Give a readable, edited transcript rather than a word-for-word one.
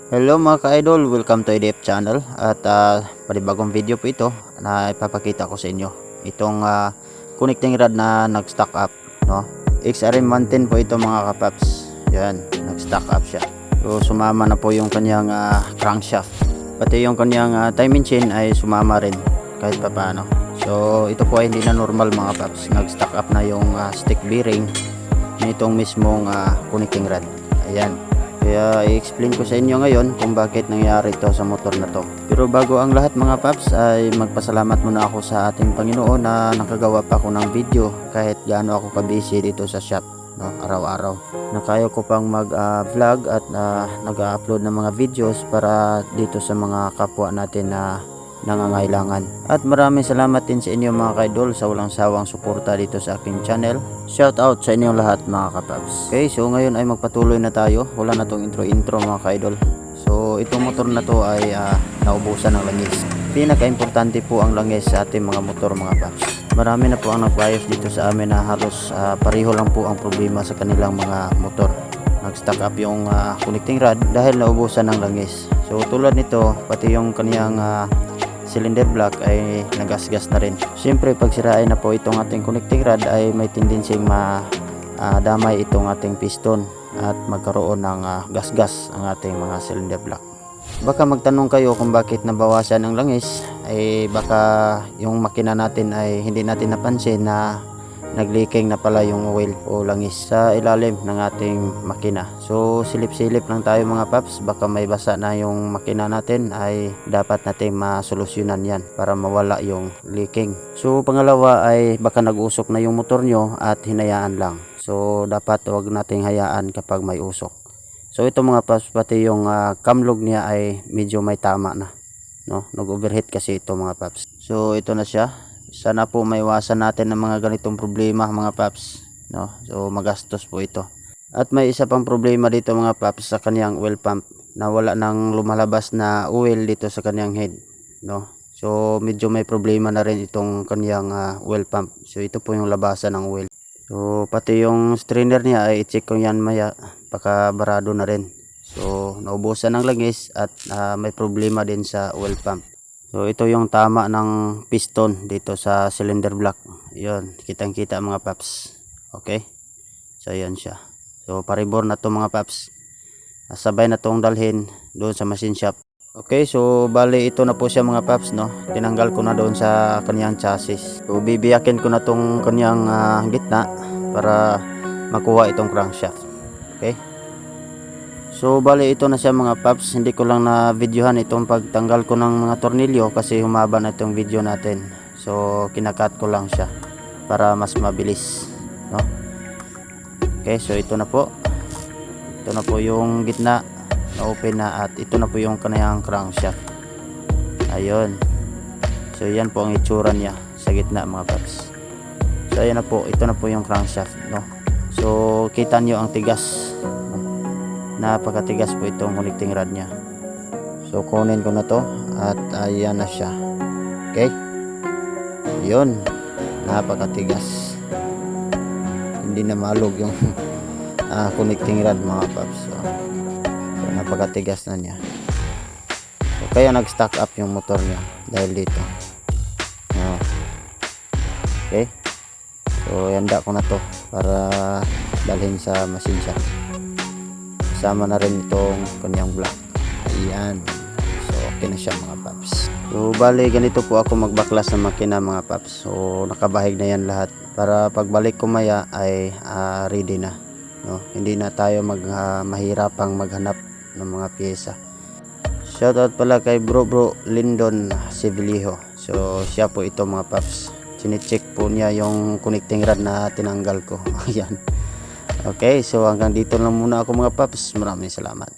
Hello mga ka-idol, welcome to EDF channel at panibagong video po ito na ipapakita ko sa inyo itong connecting rod na nag-stock up, no? XRM110 po ito mga kapaps. Yan, nag-stock up siya. So sumama na po yung kanyang crankshaft, pati yung kanyang timing chain ay sumama rin kahit pa paano. So ito po ay hindi na normal mga paps, nag-stock up na yung stick bearing nitong mismong connecting rod. Ayan, kaya i-explain ko sa inyo ngayon kung bakit nangyari ito sa motor na to. Pero bago ang lahat mga paps ay magpasalamat muna ako sa ating Panginoon na nakagawa pa ako ng video kahit gaano ako ka-busy dito sa shop, no, araw-araw. Nakaya ko pang mag-vlog at nag-upload ng mga videos para dito sa mga kapwa natin na nangangailangan. At maraming salamat din sa inyo mga ka-idol sa walang sawang suporta dito sa aking channel. Shout out sa inyong lahat mga kapaps. Okay, so ngayon ay magpatuloy na tayo. Wala na tong intro mga ka-idol. So itong motor na to ay naubusan ng langis. Pinaka-importante po ang langis sa ating mga motor mga paps. Marami na po ang nagbayos dito sa amin na halos pareho lang po ang problema sa kanilang mga motor. Nag-stock up yung connecting rod dahil naubusan ng langis. So tulad nito, pati yung kaniyang cylinder block ay nagasgas na rin. Siyempre pag sirain na po itong ating connecting rod ay may tendency damay itong ating piston at magkaroon ng gasgas ang ating mga cylinder block. Baka magtanong kayo kung bakit nabawasan ang langis, ay baka yung makina natin ay hindi natin napansin na nagleaking na pala yung oil o langis sa ilalim ng ating makina. So silip-silip lang tayo mga paps, baka may basa na yung makina natin ay dapat natin masolusyonan yan para mawala yung leaking. So pangalawa ay baka nag-usok na yung motor nyo at hinayaan lang. So dapat wag nating hayaan kapag may usok. So ito mga paps, pati yung camlog niya ay medyo may tama na, no? Nag-overheat kasi ito mga paps. So ito na siya. Sana po maiwasan natin ng mga ganitong problema mga paps, no? So magastos po ito. At may isa pang problema dito mga paps sa kaniyang oil pump, na wala nang lumalabas na oil dito sa kaniyang head, no? So medyo may problema na rin itong kaniyang oil pump. So ito po yung labasan ng oil. So pati yung strainer niya ay i-check ko yan maya, baka barado na rin. So naubusan ng langis at may problema din sa oil pump. So ito yung tama ng piston dito sa cylinder block. Yun, kitang-kita mga paps. Okay? So yan siya. So paribor na to mga paps. Sabay na tong dalhin doon sa machine shop. Okay, so bali ito na po siya mga paps, no. Tinanggal ko na doon sa kanyang chassis. So bibiyakin ko na tong kanyang gitna para makuha itong crankshaft. Okay? So bali ito na siya mga paps. Hindi ko lang na videohan itong pagtanggal ko ng mga tornilyo kasi humaba na itong video natin. So kinakat ko lang siya para mas mabilis, no? Okay, so ito na po. Ito na po yung gitna na open na at ito na po yung kaniyang crankshaft. Ayun. So yan po ang itsura niya sa gitna mga paps. So ayan na po, ito na po yung crankshaft, no? So kita nyo ang tigas. Napakatigas po itong connecting rod niya. So kunin ko na to at ayan na siya. Okay, yun, napakatigas, hindi na malog yung connecting rod mga paps. So napakatigas na niya. So kaya nag-stock up yung motor niya dahil dito. Okay, so handa ko na to para dalhin sa machine shop. Sama na rin itong kanyang block. Ayan. So okay na siya mga paps. So bali ganito po ako magbaklas ng makina mga paps. So nakabahig na yan lahat para pagbalik ko maya ay ready na, no? Hindi na tayo mahirapang maghanap ng mga pyesa. Shoutout pala kay bro Lindon Sevillejo. So siya po ito mga paps. Sine-check po niya yung connecting rod na tinanggal ko. Ayan. Okay, so hanggang dito lang muna ako mga paps. Maraming salamat.